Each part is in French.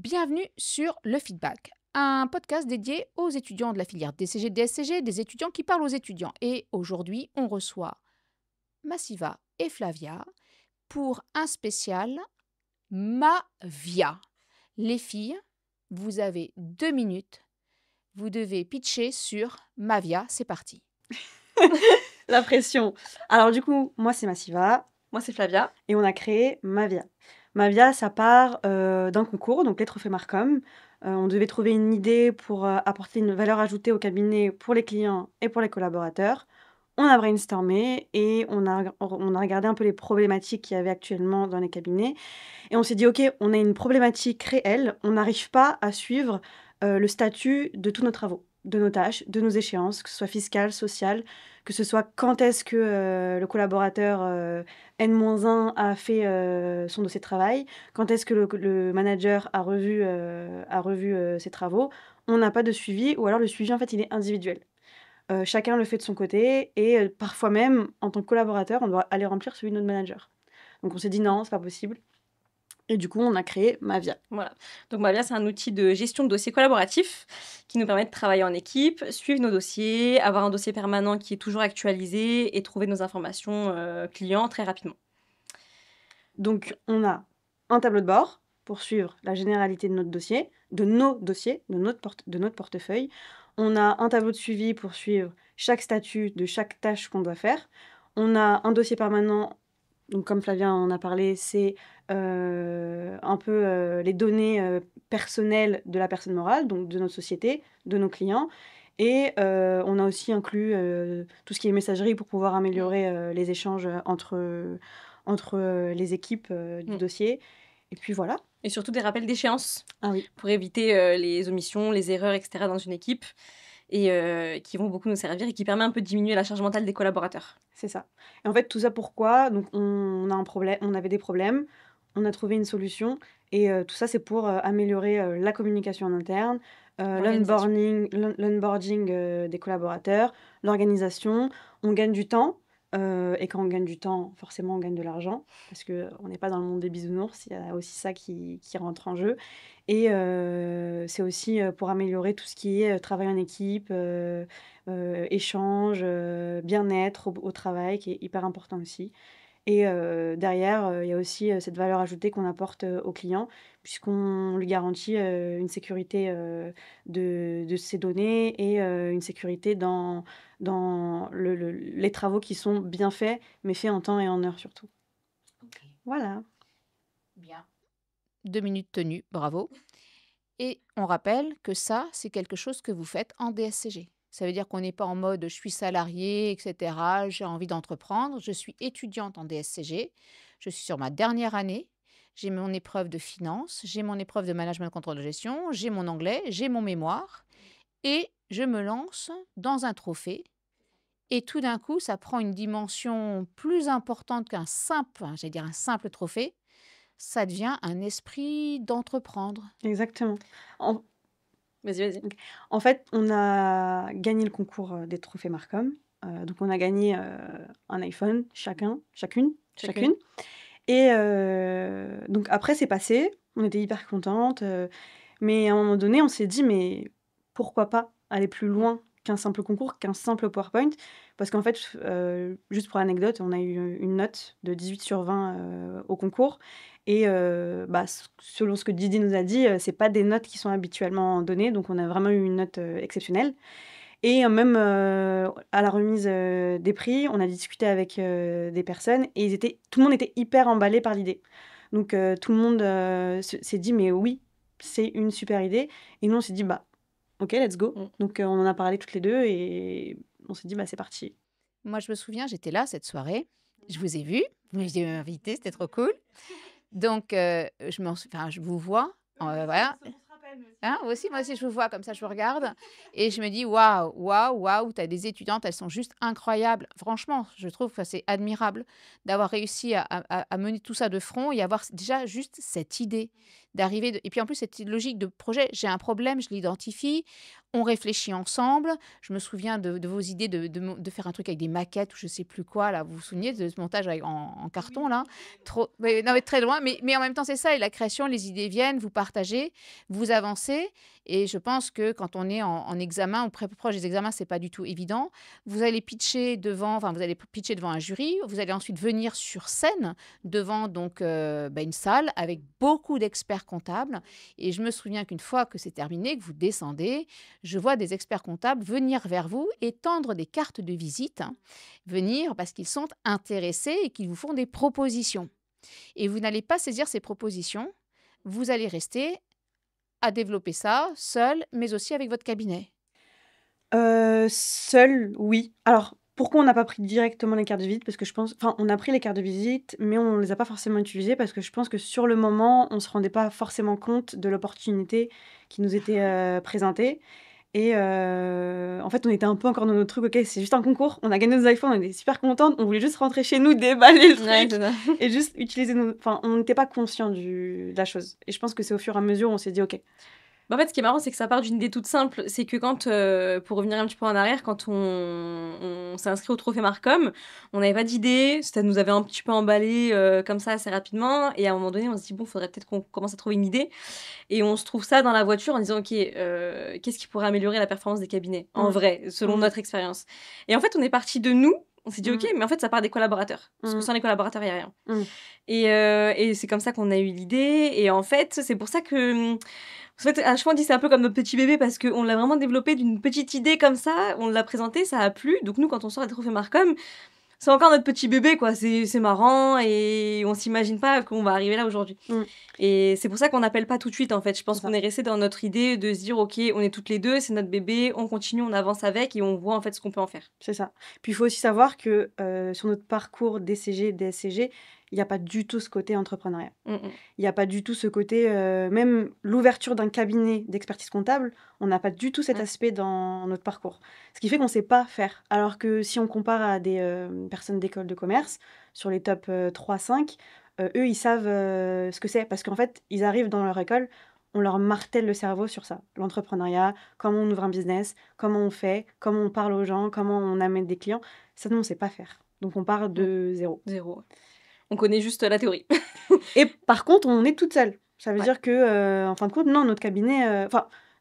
Bienvenue sur Le Feedback, un podcast dédié aux étudiants de la filière DCG, DSCG, des étudiants qui parlent aux étudiants. Et aujourd'hui, on reçoit Massiva et Flavia pour un spécial Mavia. Les filles, vous avez 2 minutes. Vous devez pitcher sur Mavia. C'est parti. La pression. Alors du coup, moi c'est Massiva Moi, c'est Flavia. et on a créé Mavia. Mavia, ça part d'un concours, donc les trophées Marcom. On devait trouver une idée pour apporter une valeur ajoutée au cabinet pour les clients et pour les collaborateurs. On a brainstormé et on a regardé un peu les problématiques qu'il y avait actuellement dans les cabinets. Et on s'est dit, OK, on a une problématique réelle, on n'arrive pas à suivre le statut de tous nos travaux, de nos tâches, de nos échéances, que ce soit fiscal, social, que ce soit quand est-ce que le collaborateur N-1 a fait son dossier de travail, quand est-ce que le manager a revu ses travaux. On n'a pas de suivi, ou alors le suivi, en fait, il est individuel. Chacun le fait de son côté, et parfois même, en tant que collaborateur, on doit aller remplir celui de notre manager. Donc on s'est dit non, c'est pas possible. Et du coup, on a créé Mavia. Voilà. Donc, Mavia, c'est un outil de gestion de dossiers collaboratifs qui nous permet de travailler en équipe, suivre nos dossiers, avoir un dossier permanent qui est toujours actualisé et trouver nos informations clients très rapidement. Donc, on a un tableau de bord pour suivre la généralité de notre dossier, de nos dossiers, de notre portefeuille. On a un tableau de suivi pour suivre chaque statut de chaque tâche qu'on doit faire. On a un dossier permanent, donc comme Flavien en a parlé, c'est un peu les données personnelles de la personne morale, donc de notre société, de nos clients. Et on a aussi inclus tout ce qui est messagerie pour pouvoir améliorer les échanges entre les équipes du dossier. Et puis voilà. Et surtout des rappels d'échéance Ah oui. pour éviter les omissions, les erreurs, etc. dans une équipe et qui vont beaucoup nous servir et qui permet un peu de diminuer la charge mentale des collaborateurs. C'est ça. Et en fait, tout ça pourquoi? Donc on a un problème, on avait des problèmes, on a trouvé une solution et tout ça, c'est pour améliorer la communication en interne, L'organisation. l'onboarding des collaborateurs, l'organisation. On gagne du temps et quand on gagne du temps, forcément, on gagne de l'argent parce qu'on n'est pas dans le monde des bisounours, il y a aussi ça qui rentre en jeu. Et c'est aussi pour améliorer tout ce qui est travail en équipe, échange, bien-être au travail qui est hyper important aussi. Et derrière, il y a aussi cette valeur ajoutée qu'on apporte au client, puisqu'on lui garantit une sécurité de ses données et une sécurité dans les travaux qui sont bien faits, mais faits en temps et en heure surtout. Ok, Voilà. bien. 2 minutes tenues, bravo. Et on rappelle que ça, c'est quelque chose que vous faites en DSCG. Ça veut dire qu'on n'est pas en mode je suis salarié, etc. J'ai envie d'entreprendre. Je suis étudiante en DSCG. Je suis sur ma dernière année. J'ai mon épreuve de finance, j'ai mon épreuve de management contrôle de gestion, j'ai mon anglais, j'ai mon mémoire. Et je me lance dans un trophée. Et tout d'un coup, ça prend une dimension plus importante qu'un simple, j'allais dire un simple trophée. Ça devient un esprit d'entreprendre. Exactement. En, Vas-y, vas-y. en fait, on a gagné le concours des trophées Marcom. Donc, on a gagné un iPhone chacune. Et donc après, c'est passé. On était hyper contentes. Mais à un moment donné, on s'est dit, mais pourquoi pas aller plus loin qu'un simple concours, qu'un simple PowerPoint? Parce qu'en fait, juste pour l'anecdote, on a eu une note de 18 sur 20 au concours. Et selon ce que Didi nous a dit, c'est pas des notes qui sont habituellement données. Donc, on a vraiment eu une note exceptionnelle. Et même à la remise des prix, on a discuté avec des personnes et tout le monde était hyper emballé par l'idée. Donc tout le monde s'est dit, mais oui, c'est une super idée. Et nous, on s'est dit, bah, ok, let's go. Donc on en a parlé toutes les deux et on s'est dit, bah, c'est parti. Moi, je me souviens, j'étais là cette soirée. Je vous ai vu, vous m'aviez invité, c'était trop cool. Donc, je vous vois. Voilà. Hein, moi aussi, je vous vois comme ça, je vous regarde. Et je me dis, waouh, waouh, waouh, tu as des étudiantes, elles sont juste incroyables. Franchement, je trouve que c'est admirable d'avoir réussi à mener tout ça de front et avoir déjà juste cette idée d'arriver et puis en plus cette logique de projet, j'ai un problème, je l'identifie, on réfléchit ensemble. Je me souviens de vos idées de faire un truc avec des maquettes ou je sais plus quoi là, vous vous souvenez de ce montage en carton là? Trop mais non mais très loin, mais en même temps c'est ça et la création, les idées viennent, vous partagez, vous avancez et je pense que quand on est en examen ou proche des examens, c'est pas du tout évident. Vous allez vous allez pitcher devant un jury, vous allez ensuite venir sur scène devant donc une salle avec beaucoup d'experts comptables et je me souviens qu'une fois que c'est terminé, que vous descendez, je vois des experts comptables venir vers vous et tendre des cartes de visite, hein, venir parce qu'ils sont intéressés et qu'ils vous font des propositions. Et vous n'allez pas saisir ces propositions, vous allez rester à développer ça seul, mais aussi avec votre cabinet. Seul, oui. Alors, pourquoi on n'a pas pris directement les cartes de visite? Parce que je pense enfin, on a pris les cartes de visite, mais on les a pas forcément utilisées parce que je pense que sur le moment, on se rendait pas forcément compte de l'opportunité qui nous était, présentée et en fait, on était un peu encore dans notre truc: «OK, c'est juste un concours, on a gagné nos iPhones, on était super contentes, on voulait juste rentrer chez nous, déballer le Ouais, truc c'est ça. et juste utiliser nos» enfin, on n'était pas conscients de la chose et je pense que c'est au fur et à mesure, où on s'est dit: «OK». Bah, en fait, ce qui est marrant, c'est que ça part d'une idée toute simple. C'est que quand, pour revenir un petit peu en arrière, quand on s'est inscrit au trophée Marcom, on n'avait pas d'idée, ça nous avait un petit peu emballé comme ça assez rapidement. Et à un moment donné, on se dit, bon, faudrait peut-être qu'on commence à trouver une idée. Et on se trouve ça dans la voiture en disant, ok, qu'est-ce qui pourrait améliorer la performance des cabinets, en vrai, selon notre expérience. Et en fait, on est parti de nous. On s'est dit, ok, mais en fait, ça part des collaborateurs. Parce que sans les collaborateurs, il n'y a rien. Et c'est comme ça qu'on a eu l'idée. Et en fait, c'est pour ça que. En fait, à chaque fois, on dit c'est un peu comme notre petit bébé parce qu'on l'a vraiment développé d'une petite idée comme ça. On l'a présenté, ça a plu. Donc, nous, quand on sort les trophées Marcom, c'est encore notre petit bébé, quoi. C'est marrant et on s'imagine pas qu'on va arriver là aujourd'hui. Et c'est pour ça qu'on n'appelle pas tout de suite, en fait. Je pense qu'on est resté dans notre idée de se dire, OK, on est toutes les deux, c'est notre bébé, on continue, on avance avec et on voit en fait ce qu'on peut en faire. C'est ça. Puis il faut aussi savoir que sur notre parcours DCG, DSCG, il n'y a pas du tout ce côté entrepreneuriat. Il n'y a pas du tout ce côté, même l'ouverture d'un cabinet d'expertise comptable, on n'a pas du tout cet aspect dans notre parcours. Ce qui fait qu'on ne sait pas faire. Alors que si on compare à des personnes d'école de commerce, sur les top 3-5, eux, ils savent ce que c'est. Parce qu'en fait, ils arrivent dans leur école, on leur martèle le cerveau sur ça. L'entrepreneuriat, comment on ouvre un business, comment on fait, comment on parle aux gens, comment on amène des clients. Ça, nous, on ne sait pas faire. Donc, on part de zéro. Zéro. On connaît juste la théorie. Et par contre, on est toute seule. Ça veut dire que, en fin de compte, non, notre cabinet,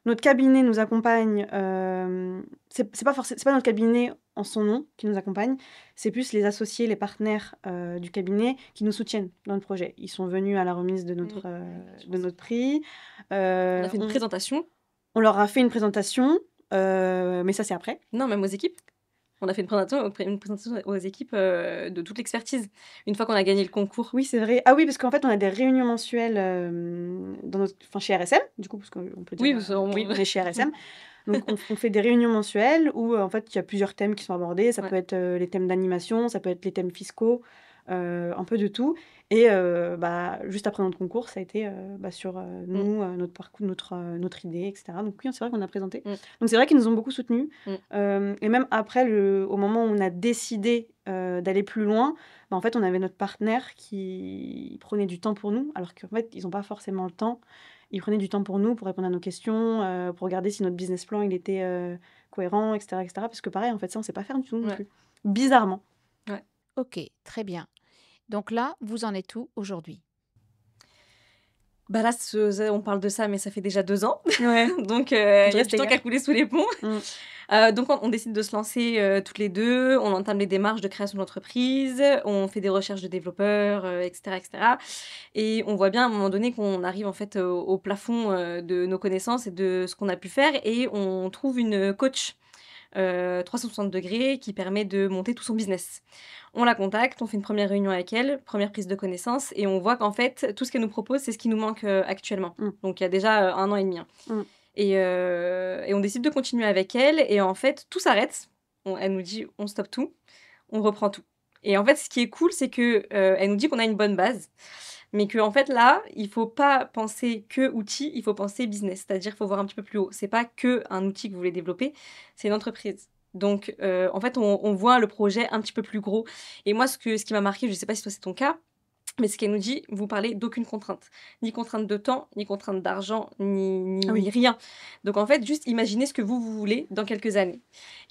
notre cabinet nous accompagne. C'est pas notre cabinet en son nom qui nous accompagne. C'est plus les associés, les partenaires du cabinet qui nous soutiennent dans le projet. Ils sont venus à la remise de notre prix. On a fait une présentation. On leur a fait une présentation, mais ça, c'est après. Non, même aux équipes. On a fait une présentation aux équipes de toute l'expertise, une fois qu'on a gagné le concours. Oui, c'est vrai. Ah oui, parce qu'en fait, on a des réunions mensuelles chez RSM, du coup, parce qu'on peut dire... Oui, on est chez RSM. Donc, on fait des réunions mensuelles où, en fait, il y a plusieurs thèmes qui sont abordés. Ça peut être les thèmes d'animation, ça peut être les thèmes fiscaux, un peu de tout. Et juste après notre concours, ça a été sur nous, notre parcours, notre idée, etc. Donc oui, c'est vrai qu'on a présenté. Donc c'est vrai qu'ils nous ont beaucoup soutenus. Et même après, au moment où on a décidé d'aller plus loin, en fait, on avait notre partenaire qui prenait du temps pour nous, alors qu'en fait, ils n'ont pas forcément le temps. Ils prenaient du temps pour nous, pour répondre à nos questions, pour regarder si notre business plan il était cohérent, etc., etc. Parce que pareil, en fait, ça, on ne sait pas faire du tout non plus. Bizarrement. Ouais. Ok, très bien. Donc là, vous en êtes où aujourd'hui? Bah là, on parle de ça, mais ça fait déjà 2 ans. Ouais. Donc, il y a du temps qui a coulé sous les ponts. Donc, on décide de se lancer toutes les deux. On entame les démarches de création d'entreprise. On fait des recherches de développeurs, etc., etc. Et on voit bien à un moment donné qu'on arrive en fait au plafond de nos connaissances et de ce qu'on a pu faire. Et on trouve une coach 360 degrés qui permet de monter tout son business. On la contacte, on fait une première réunion avec elle, première prise de connaissance, et on voit qu'en fait, tout ce qu'elle nous propose, c'est ce qui nous manque actuellement. Donc, il y a déjà 1 an et demi. Et on décide de continuer avec elle, et en fait, tout s'arrête. Elle nous dit, on stoppe tout, on reprend tout. Et en fait, ce qui est cool, c'est qu'elle nous dit qu'on a une bonne base, mais qu'en fait, là, il ne faut pas penser que outil, il faut penser business. C'est-à-dire qu'il faut voir un petit peu plus haut. Ce n'est pas qu'un outil que vous voulez développer, c'est une entreprise. Donc, en fait, on voit le projet un petit peu plus gros. Et moi, ce qui m'a marqué, je ne sais pas si toi, c'est ton cas, Mais ce qu'elle nous dit, vous parlez d'aucune contrainte. Ni contrainte de temps, ni contrainte d'argent, ni Ah oui. rien. Donc en fait, juste imaginez ce que vous voulez dans quelques années.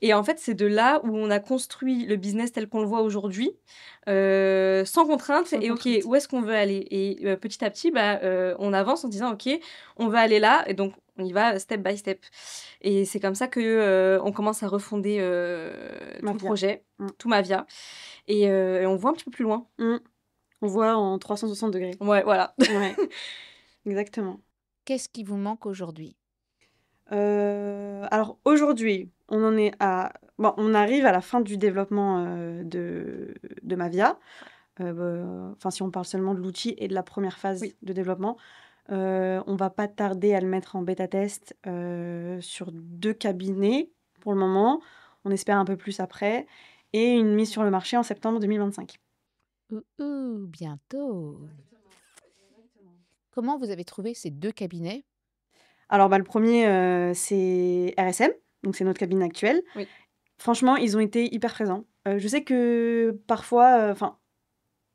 Et en fait, c'est de là où on a construit le business tel qu'on le voit aujourd'hui, sans contrainte. Sans Et ok, contrainte. où est-ce qu'on veut aller? Et petit à petit, on avance en disant, ok, on va aller là. Et donc, on y va step by step. Et c'est comme ça que on commence à refonder tout le Mavia. projet, Mm. tout Mavia. Et on voit un petit peu plus loin. Mm. On voit en 360 degrés. Ouais, voilà. Ouais, exactement. Qu'est-ce qui vous manque aujourd'hui? Alors aujourd'hui, on en est à... Bon, on arrive à la fin du développement de Mavia. Enfin, si on parle seulement de l'outil et de la première phase Oui. de développement, on va pas tarder à le mettre en bêta-test sur 2 cabinets pour le moment. On espère un peu plus après. Et une mise sur le marché en septembre 2025. Bientôt. Comment vous avez trouvé ces 2 cabinets? Alors, le premier, c'est RSM, donc c'est notre cabinet actuel. Oui. Franchement, ils ont été hyper présents. Je sais que parfois, enfin,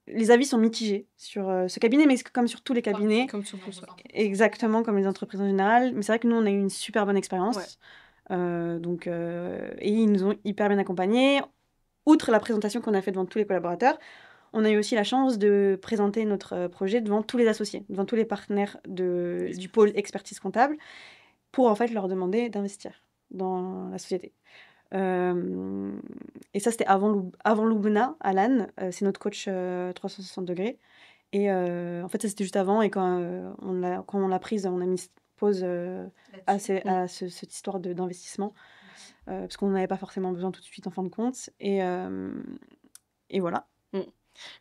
les avis sont mitigés sur ce cabinet, mais comme sur tous les cabinets, Comme sur tous, ouais. exactement comme les entreprises en général. Mais c'est vrai que nous, on a eu une super bonne expérience. Ouais. Et ils nous ont hyper bien accompagnés. Outre la présentation qu'on a fait devant tous les collaborateurs, on a eu aussi la chance de présenter notre projet devant tous les associés, devant tous les partenaires du pôle expertise comptable, pour en fait leur demander d'investir dans la société. Et ça, c'était avant Lubna, Alan, c'est notre coach 360 degrés. Et en fait, ça, c'était juste avant. Et quand on l'a prise, on a mis pause à cette histoire d'investissement, parce qu'on n'avait pas forcément besoin tout de suite en fin de compte. Et voilà.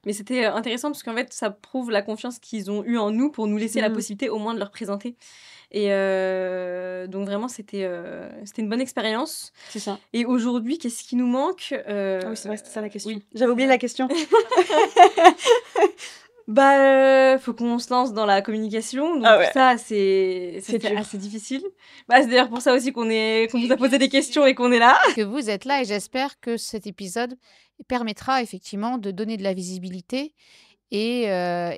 Mais c'était intéressant parce qu'en fait, ça prouve la confiance qu'ils ont eue en nous pour nous laisser la possibilité au moins de leur présenter. Et donc vraiment, c'était une bonne expérience. C'est ça. Et aujourd'hui, qu'est-ce qui nous manque? Ah oui, c'est vrai, c'était ça la question. Oui. J'avais oublié la question. Faut qu'on se lance dans la communication. Donc Ah ouais. ça, c'est dur. assez difficile. C'est d'ailleurs pour ça aussi qu'on vous a posé des questions et qu'on est là. Que vous êtes là et j'espère que cet épisode permettra effectivement de donner de la visibilité et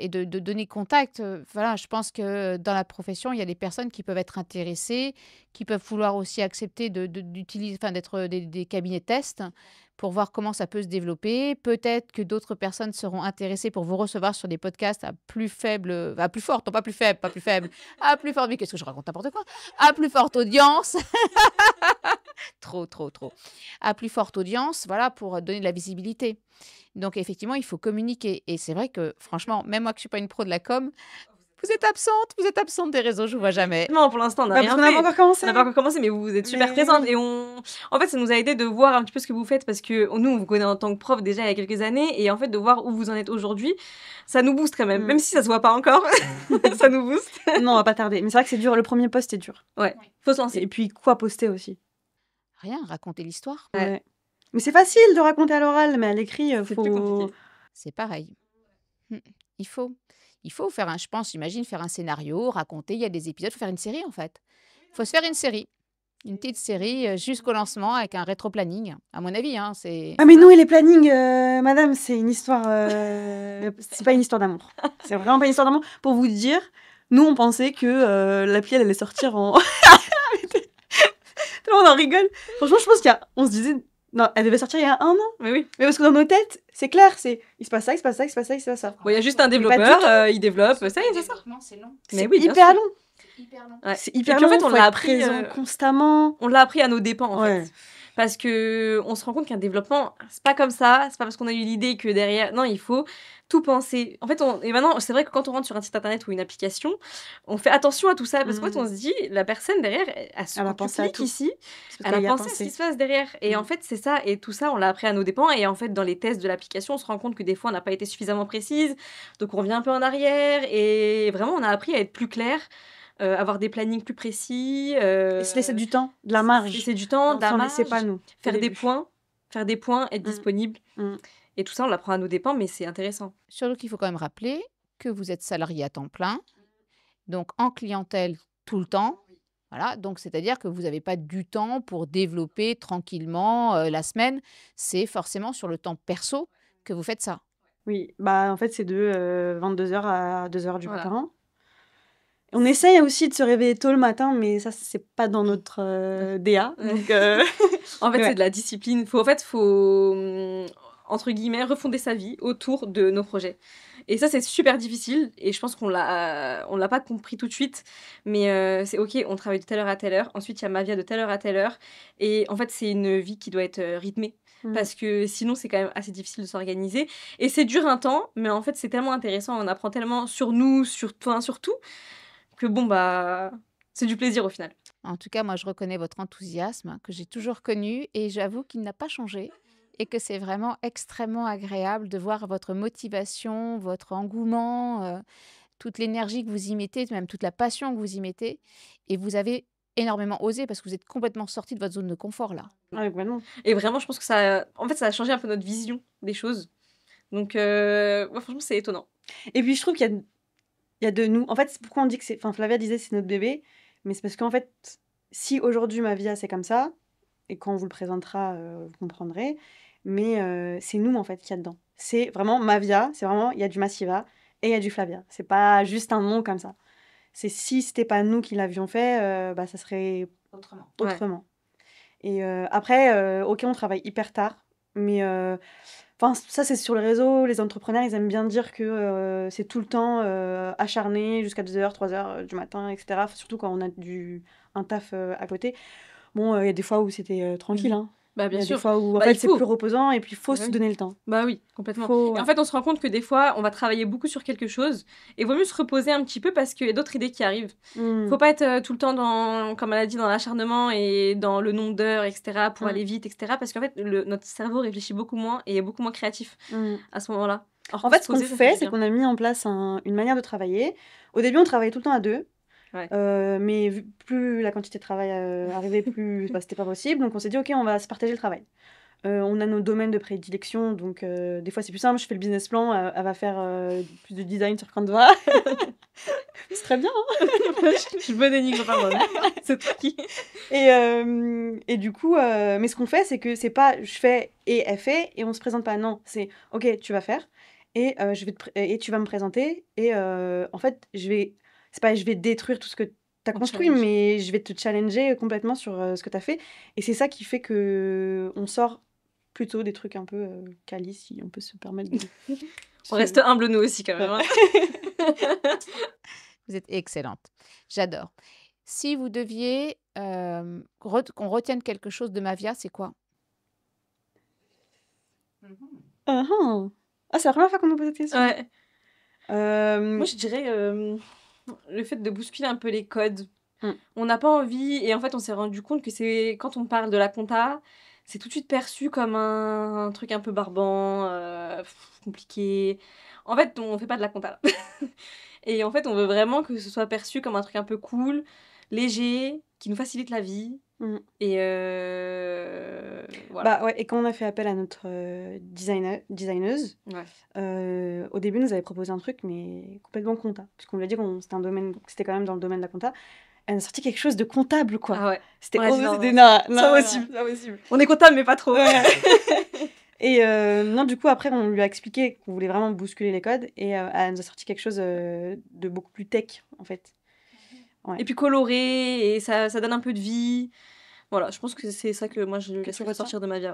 de donner contact. Voilà, je pense que dans la profession, il y a des personnes qui peuvent être intéressées, qui peuvent vouloir aussi accepter d'utiliser, enfin, d'être des cabinets de test pour voir comment ça peut se développer. Peut-être que d'autres personnes seront intéressées pour vous recevoir sur des podcasts à plus faible, à plus forte, non pas plus faible, à plus forte, mais qu'est-ce que je raconte n'importe quoi, à plus forte audience. Trop. À plus forte audience, voilà, pour donner de la visibilité. Donc, effectivement, il faut communiquer. Et c'est vrai que, franchement, même moi qui ne suis pas une pro de la com, vous êtes absente des réseaux, je ne vous vois jamais. Non, pour l'instant, on n'a rien Parce qu'on n'a fait. pas encore commencé. On n'a pas encore commencé, mais vous êtes super présente. Et en fait, ça nous a aidé de voir un petit peu ce que vous faites parce que nous, on vous connaît en tant que prof déjà il y a quelques années. Et en fait, de voir où vous en êtes aujourd'hui, ça nous booste quand même. Même si ça se voit pas encore, ça nous booste. Non, on va pas tarder. Mais c'est vrai que c'est dur. Le premier post est dur. Ouais, faut se lancer. Et puis, quoi poster aussi? Rien, raconter l'histoire. Ouais. Mais c'est facile de raconter à l'oral, mais à l'écrit, C'est faut... plus compliqué. C'est pareil. Il faut faire j'imagine, faire un scénario, raconter, il y a des épisodes, il faut faire une série en fait. Il faut se faire une série. Une petite série jusqu'au lancement avec un rétro-planning, à mon avis. C'est... Ah mais nous et les plannings, madame, c'est une histoire... c'est pas une histoire d'amour. C'est vraiment pas une histoire d'amour. Pour vous dire, nous, on pensait que l'appli, elle allait sortir en... Tout le monde en rigole. Franchement, je pense on se disait... Non, elle devait sortir il y a 1 an. Mais oui. Mais parce que dans nos têtes, c'est clair, il se passe ça, il se passe ça, il se passe ça, il se passe ça. Bon, il y a juste un développeur, il développe, ça y est, c'est ça. C'est long. Mais C'est oui, bien hyper sûr. long. C'est hyper long. Ouais. C'est hyper Et puis, en long, fait, on faut l'a être appris, présent constamment. On l'a appris à nos dépens, en Ouais. fait. Parce que on se rend compte qu'un développement, c'est pas comme ça, c'est pas parce qu'on a eu l'idée que derrière. Non, il faut tout penser. En fait, et maintenant, c'est vrai que quand on rentre sur un site internet ou une application, on fait attention à tout ça. Parce qu'en fait, on se dit, la personne derrière, Elle a pensé à tout. ici, C'est parce elle qu'elle y a a pensé à ce pensé. qui se passe derrière. Et en fait, c'est ça. Et tout ça, on l'a appris à nos dépens. Et en fait, dans les tests de l'application, on se rend compte que des fois, on n'a pas été suffisamment précise. Donc, on revient un peu en arrière. Et vraiment, on a appris à être plus clair. Avoir des plannings plus précis. Et se laisser du temps, de la marge. Se laisser du temps, de la S'en marge. laisser pas, nous. Faire des points, être disponible. Et tout ça, on l'apprend à nos dépens, mais c'est intéressant. Surtout qu'il faut quand même rappeler que vous êtes salarié à temps plein, donc en clientèle tout le temps. Voilà, donc c'est-à-dire que vous n'avez pas du temps pour développer tranquillement la semaine. C'est forcément sur le temps perso que vous faites ça. Oui, bah en fait, c'est de 22h à 2h du Voilà. matin. On essaye aussi de se réveiller tôt le matin, mais ça, c'est pas dans notre DA. Ouais. Donc, En fait, mais c'est ouais. de la discipline. Faut, entre guillemets, refonder sa vie autour de nos projets. Et ça, c'est super difficile. Et je pense on l'a pas compris tout de suite. Mais c'est OK, on travaille de telle heure à telle heure. Ensuite, il y a ma vie de telle heure à telle heure. Et en fait, c'est une vie qui doit être rythmée. Mm. Parce que sinon, c'est quand même assez difficile de s'organiser. Et c'est dur un temps, mais en fait, c'est tellement intéressant. On apprend tellement sur nous, sur tout, que bon, bah, c'est du plaisir au final. En tout cas, moi, je reconnais votre enthousiasme que j'ai toujours connu et j'avoue qu'il n'a pas changé et que c'est vraiment extrêmement agréable de voir votre motivation, votre engouement, toute l'énergie que vous y mettez, même toute la passion que vous y mettez. Et vous avez énormément osé parce que vous êtes complètement sorti de votre zone de confort là. Ouais, bah non. Et vraiment, je pense que en fait, ça a changé un peu notre vision des choses. Donc, ouais, franchement, c'est étonnant. Et puis, je trouve qu'il y a de nous. En fait, c'est pourquoi on dit que c'est. Enfin, Flavia disait c'est notre bébé, mais c'est parce qu'en fait, si aujourd'hui ma vie c'est comme ça, et quand on vous le présentera, vous comprendrez, mais c'est nous en fait qu'il y a dedans. C'est vraiment Mavia, c'est vraiment, il y a du Massiva et il y a du Flavia. C'est pas juste un nom comme ça. C'est si c'était pas nous qui l'avions fait, bah ça serait Autrement. Ouais. autrement. Et après, ok, on travaille hyper tard, mais enfin, ça c'est sur les réseaux, les entrepreneurs ils aiment bien dire que c'est tout le temps acharné jusqu'à 2h, 3h du matin, etc. Surtout quand on a un taf à côté. Bon, il y a des fois où c'était tranquille, hein. Bah, Il y bien a des sûr. fois où en Bah, fait il c'est plus faut. reposant et puis il faut Bah se oui. donner le temps. Bah oui, complètement. Faut, Et en ouais. fait, on se rend compte que des fois, on va travailler beaucoup sur quelque chose et vaut mieux se reposer un petit peu parce qu'il y a d'autres idées qui arrivent. Mm. Faut pas être tout le temps dans, comme elle a dit, dans l'acharnement et dans le nombre d'heures, etc., pour Mm. aller vite, etc. Parce qu'en fait, notre cerveau réfléchit beaucoup moins et est beaucoup moins créatif Mm. à ce moment-là. Alors En que fait, se ce qu'on poser, ça fait fait, du c'est bien. qu'on a mis en place une manière de travailler. Au début, on travaillait tout le temps à deux. Ouais. Mais plus la quantité de travail arrivait, plus bah, c'était pas possible. Donc on s'est dit, ok, on va se partager le travail. On a nos domaines de prédilection, donc des fois c'est plus simple. Je fais le business plan, elle va faire plus de design sur Canva. C'est très bien, hein. Je suis bonne énigme, pardon. C'est tricky. Et du coup, mais ce qu'on fait, c'est que c'est pas je fais et elle fait et on se présente pas. Non, c'est ok, tu vas faire et et tu vas me présenter et en fait, c'est pas je vais détruire tout ce que tu as On construit, challenge. mais je vais te challenger complètement sur ce que tu as fait. Et c'est ça qui fait que on sort plutôt des trucs un peu quali, si on peut se permettre de. On reste humble nous aussi quand même. Hein. Vous êtes excellente. J'adore. Si vous deviez qu'on retienne quelque chose de Mavia, c'est quoi? Ah, ah. Ah, c'est la première fois qu'on nous pose cette question. Ouais. Euh, Moi, je dirais le fait de bousculer un peu les codes. Mm. On n'a pas envie, et en fait, on s'est rendu compte que c'est quand on parle de la compta, c'est tout de suite perçu comme un truc un peu barbant, compliqué. En fait, on fait pas de la compta. Là. Et en fait, on veut vraiment que ce soit perçu comme un truc un peu cool, léger, qui nous facilite la vie. Mm. Et voilà. Bah ouais, et quand on a fait appel à notre designeuse, Ouais. au début, elle nous avait proposé un truc, mais complètement compta. Puisqu'on lui a dit que c'était quand même dans le domaine de la compta. Elle a sorti quelque chose de comptable, quoi. Ah ouais. C'était On a dit non, c'était non, non, c'est non, impossible. c'est impossible. On est comptable, mais pas trop. Ouais. Et non, du coup, après, on lui a expliqué qu'on voulait vraiment bousculer les codes, et elle nous a sorti quelque chose de beaucoup plus tech, en fait. Ouais. Et puis coloré, et ça donne un peu de vie. Voilà, je pense que c'est ça que moi je Que tu laisserais ressens ressortir de ma vie.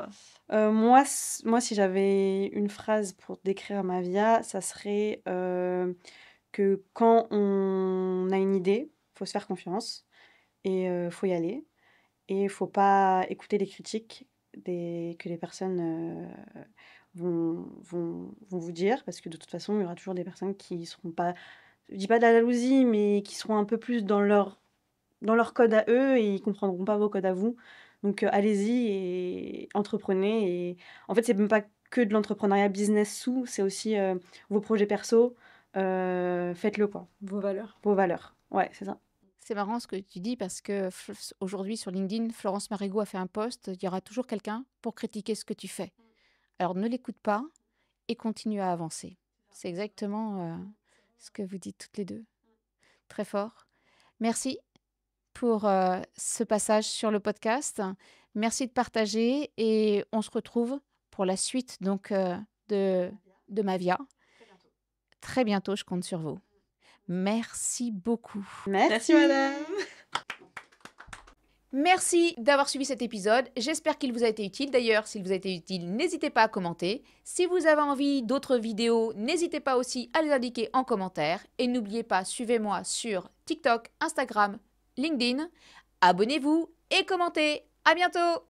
moi, si j'avais une phrase pour décrire ma vie, ça serait que quand on a une idée, faut se faire confiance et faut y aller. Et faut pas écouter les critiques que les personnes vont vous dire, parce que de toute façon, il y aura toujours des personnes qui seront pas, je dis pas de la jalousie, mais qui seront un peu plus dans leur code à eux et ils comprendront pas vos codes à vous. Donc allez-y et entreprenez. Et en fait, c'est même pas que de l'entrepreneuriat business c'est aussi vos projets perso. Faites-le, quoi. Vos valeurs. Vos valeurs. Ouais, c'est ça. C'est marrant ce que tu dis parce que aujourd'hui sur LinkedIn, Florence Marigot a fait un post, il y aura toujours quelqu'un pour critiquer ce que tu fais. Alors ne l'écoute pas et continue à avancer. C'est exactement ce que vous dites toutes les deux. Très fort. Merci pour ce passage sur le podcast. Merci de partager et on se retrouve pour la suite donc de de Mavia. Très bientôt, je compte sur vous. Merci beaucoup. Merci madame. Merci d'avoir suivi cet épisode. J'espère qu'il vous a été utile. D'ailleurs, s'il vous a été utile, n'hésitez pas à commenter. Si vous avez envie d'autres vidéos, n'hésitez pas aussi à les indiquer en commentaire. Et n'oubliez pas, suivez-moi sur TikTok, Instagram, LinkedIn. Abonnez-vous et commentez. À bientôt!